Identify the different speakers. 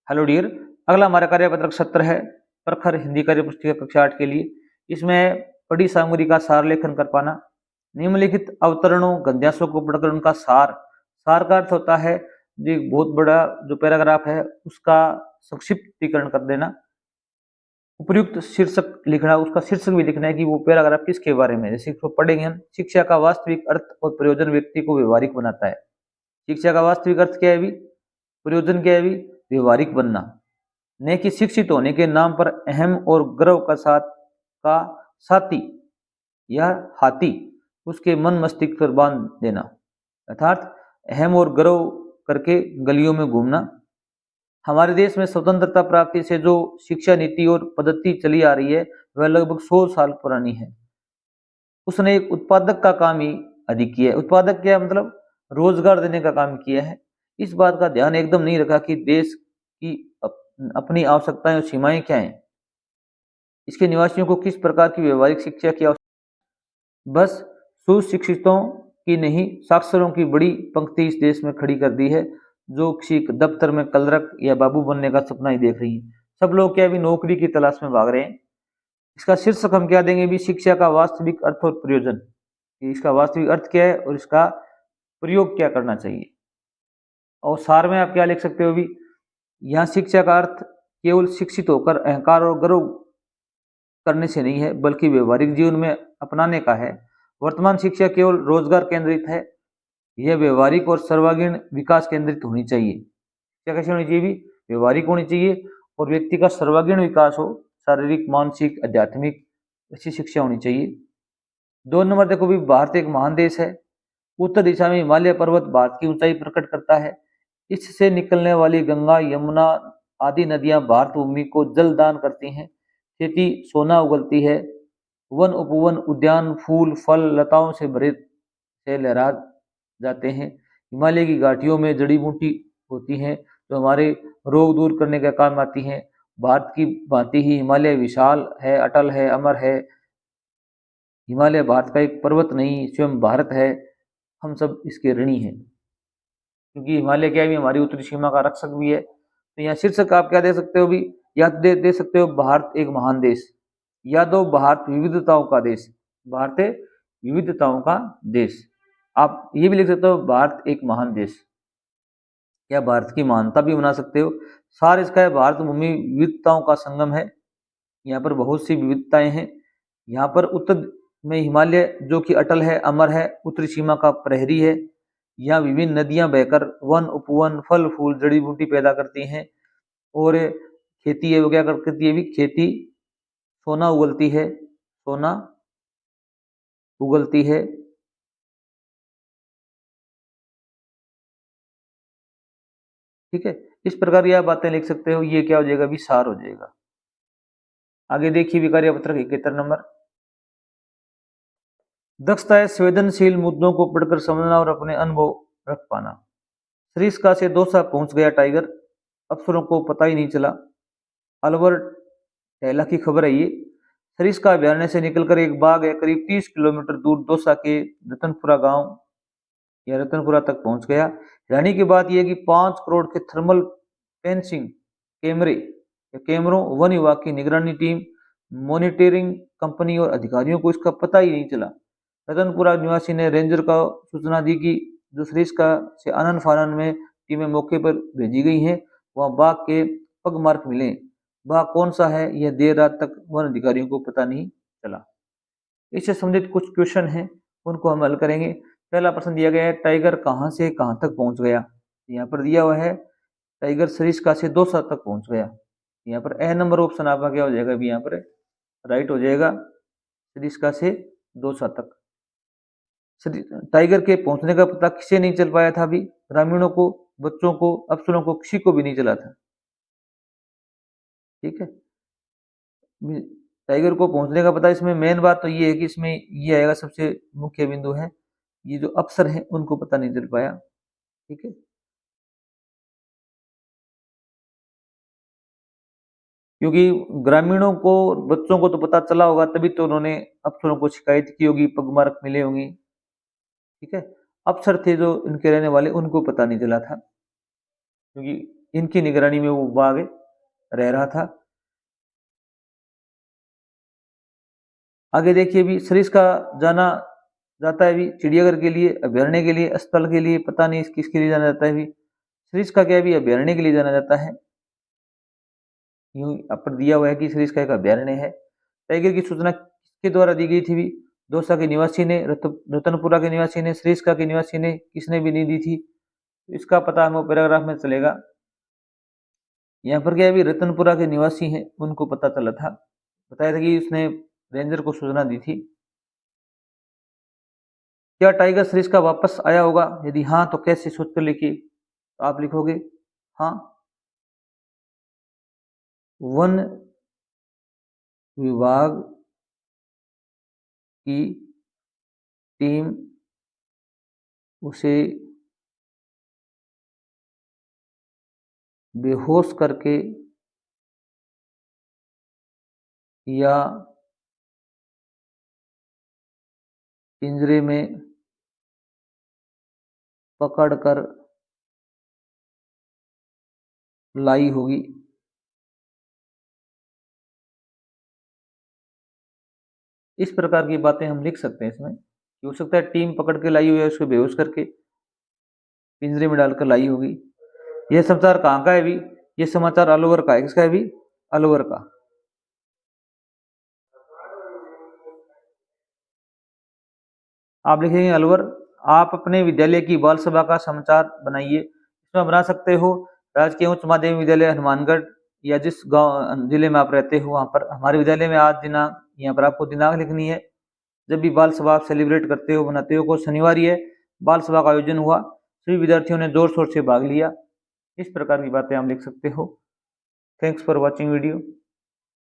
Speaker 1: Hello dear. अगला हमारा कार्यपत्रक सत्र है प्रखर हिंदी कार्य पुस्तिका कक्षा 8 के लिए। इसमें पढ़ी सामग्री का सार लेखन कर पाना, निम्नलिखित अवतरणों गद्यांशों को पढ़कर उनका सार, सार का अर्थ होता है जो एक बहुत बड़ा जो पैराग्राफ है उसका संक्षिप्तीकरण कर देना। उपयुक्त शीर्षक लिखना, उसका शीर्षक भी लिखना है कि वो पैराग्राफ किसके बारे में। जैसे इसको पढ़ेंगे हम, शिक्षा का वास्तविक अर्थ और प्रयोजन व्यक्ति को व्यवहारिक बनाता है। शिक्षा का वास्तविक अर्थ क्या है भी, प्रयोजन क्या है भी, व्यवहारिक बनना। न कि शिक्षित होने के नाम पर अहम और गर्व का साथी या हाथी उसके मन मस्तिष्क पर बांध देना, अर्थात अहम और गर्व करके गलियों में घूमना। हमारे देश में स्वतंत्रता प्राप्ति से जो शिक्षा नीति और पद्धति चली आ रही है वह लगभग 100 साल पुरानी है। उसने एक उत्पादक का काम ही अधिक किया है। उत्पादक क्या मतलब, रोजगार देने का काम किया है। इस बात का ध्यान एकदम नहीं रखा कि देश की अपनी आवश्यकताएं और सीमाएं क्या हैं, इसके निवासियों को किस प्रकार की व्यवहारिक शिक्षा की आवश्यकता। बस सुशिक्षितों की नहीं, साक्षरों की बड़ी पंक्ति इस देश में खड़ी कर दी है, जो किसी दफ्तर में क्लर्क या बाबू बनने का सपना ही देख रही है। सब लोग क्या अभी नौकरी की तलाश में भाग रहे हैं। इसका शीर्षक हम क्या देंगे भी, शिक्षा का वास्तविक अर्थ और प्रयोजन। इसका वास्तविक अर्थ क्या है और इसका प्रयोग क्या करना चाहिए। और सार में आप क्या लिख सकते हो भी, यहाँ शिक्षा का अर्थ केवल शिक्षित होकर अहंकार और गर्व करने से नहीं है, बल्कि व्यवहारिक जीवन में अपनाने का है। वर्तमान शिक्षा केवल रोजगार केंद्रित है, यह व्यवहारिक और सर्वांगीण विकास केंद्रित होनी चाहिए। क्या कैसे होनी चाहिए भी, व्यवहारिक होनी चाहिए और व्यक्ति का सर्वांगीण विकास हो, शारीरिक मानसिक आध्यात्मिक, अच्छी शिक्षा होनी चाहिए। 2 नंबर देखो भी, भारत एक महान देश है। उत्तर दिशा में हिमालय पर्वत भारत की ऊंचाई प्रकट करता है। इससे निकलने वाली गंगा यमुना आदि नदियां भारत भूमि को जल दान करती हैं। खेती सोना उगलती है। वन उपवन उद्यान फूल फल लताओं से भरे से लहरा जाते हैं। हिमालय की घाटियों में जड़ी बूटी होती हैं जो हमारे रोग दूर करने का काम आती हैं। भारत की भांति ही हिमालय विशाल है, अटल है, अमर है। हिमालय भारत का एक पर्वत नहीं, स्वयं भारत है। हम सब इसके ऋणी हैं, क्योंकि हिमालय क्या भी हमारी उत्तरी सीमा का रक्षक भी है। तो यहाँ शीर्षक आप क्या दे सकते हो भी, या तो दे सकते हो भारत एक महान देश, या दो भारत विविधताओं का देश। भारत विविधताओं का देश। आप ये भी लिख सकते हो भारत एक महान देश, या भारत की महानता भी बना सकते हो। सार इसका है, भारत भूमि विविधताओं का संगम है। यहाँ पर बहुत सी विविधताएं हैं। यहाँ पर उत्तर में हिमालय जो कि अटल है, अमर है, उत्तरी सीमा का प्रहरी है। यहाँ विभिन्न नदियां बहकर वन उपवन फल फूल जड़ी बूटी पैदा करती हैं। और खेती है वो क्या करती है भी, खेती सोना उगलती है, सोना उगलती है। ठीक है, इस प्रकार की आप बातें लिख सकते हो। ये क्या हो जाएगा भी, सार हो जाएगा। आगे देखिए भी कार्यपत्रक 71 नंबर। दक्षता है संवेदनशील मुद्दों को पढ़कर समझना और अपने अनुभव रख पाना। सरिस्का से दौसा पहुंच गया टाइगर, अफसरों को पता ही नहीं चला। अलवर टहला की खबर है ये। सरिस्का अभयारण्य से निकलकर एक बाग है करीब 30 किलोमीटर दूर दौसा के रतनपुरा गांव या रतनपुरा तक पहुंच गया। हैरानी की बात यह कि 5 करोड़ के थर्मल फेंसिंग कैमरों वन विभाग की निगरानी टीम मॉनिटरिंग कंपनी और अधिकारियों को इसका पता ही नहीं चला। रतनपुरा निवासी ने रेंजर को सूचना दी कि जो सरिस्का से आनन फानन में टीमें मौके पर भेजी गई हैं, वहां बाघ के पग मार्क मिले। बाघ कौन सा है यह देर रात तक वन अधिकारियों को पता नहीं चला। इससे संबंधित कुछ क्वेश्चन हैं, उनको हम हल करेंगे। पहला प्रश्न दिया गया है, टाइगर कहां से कहां तक पहुंच गया। यहाँ पर दिया हुआ है टाइगर सरिस्का से दौसा तक पहुंच गया। यहाँ पर ए नंबर ऑप्शन आपका क्या हो जाएगा अभी, यहाँ पर राइट हो जाएगा, सरिस्का से दौसा तक। टाइगर के पहुंचने का पता किसे नहीं चल पाया था अभी, ग्रामीणों को, बच्चों को, अफसरों को, किसी को भी नहीं चला था। ठीक है, टाइगर को पहुंचने का पता, इसमें मेन बात तो ये है कि इसमें ये आएगा, सबसे मुख्य बिंदु है ये जो अफसर हैं उनको पता नहीं चल पाया। ठीक है, क्योंकि ग्रामीणों को बच्चों को तो पता चला होगा, तभी तो उन्होंने अफसरों को शिकायत की होगी, पगमार्क मिले होंगे। ठीक है, अफसर थे जो इनके रहने वाले, उनको पता नहीं चला था, क्योंकि इनकी निगरानी में वो बाघ रह रहा था। आगे देखिए भी सरिस्का जाना जाता है भी चिड़ियाघर के लिए, अभ्यारण्य के लिए, स्थल के लिए, पता नहीं किसके लिए जाना जाता है भी। सरिस्का क्या भी अभ्यारण्य के लिए जाना जाता है। यूं पर दिया हुआ है कि सरिस्का एक अभ्यारण्य है। टाइगर की सूचना किसके द्वारा दी गई थी भी? दौसा के निवासी ने, रतनपुरा के निवासी ने, सरिस्का के निवासी ने, किसने भी नहीं दी थी? इसका पता हमें पैराग्राफ में चलेगा। यहाँ पर क्या है भी रतनपुरा के निवासी हैं, उनको पता चला था, बताया था कि उसने रेंजर को सूचना दी थी। क्या टाइगर सरिस्का वापस आया होगा? यदि हाँ तो कैसे? सोच कर लिखिए। तो आप लिखोगे हाँ। वन विभाग की टीम उसे बेहोश करके या पिंजरे में पकड़कर लाई होगी। इस प्रकार की बातें हम लिख सकते हैं इसमें। हो सकता है टीम पकड़ के लाई हुई है, उसको बेहोश करके पिंजरे में डालकर लाई होगी। यह समाचार कहाँ का है भी? ये समाचार अलवर का है। किसका है भी? अलवर का। आप लिखेंगे अलवर। आप अपने विद्यालय की बाल सभा का समाचार बनाइए। इसमें बना सकते हो राजकीय उच्च माध्यमिक विद्यालय हनुमानगढ़, या जिस गांव जिले में आप रहते हो वहां पर। हमारे विद्यालय में आज दिनांक, यहाँ पर आपको दिनांक लिखनी है जब भी बाल सभा आप सेलिब्रेट करते हो, मनाते हो। को शनिवार ये बाल सभा का आयोजन हुआ, सभी विद्यार्थियों ने जोर शोर से भाग लिया। इस प्रकार की बातें आप लिख सकते हो। Thanks for watching video.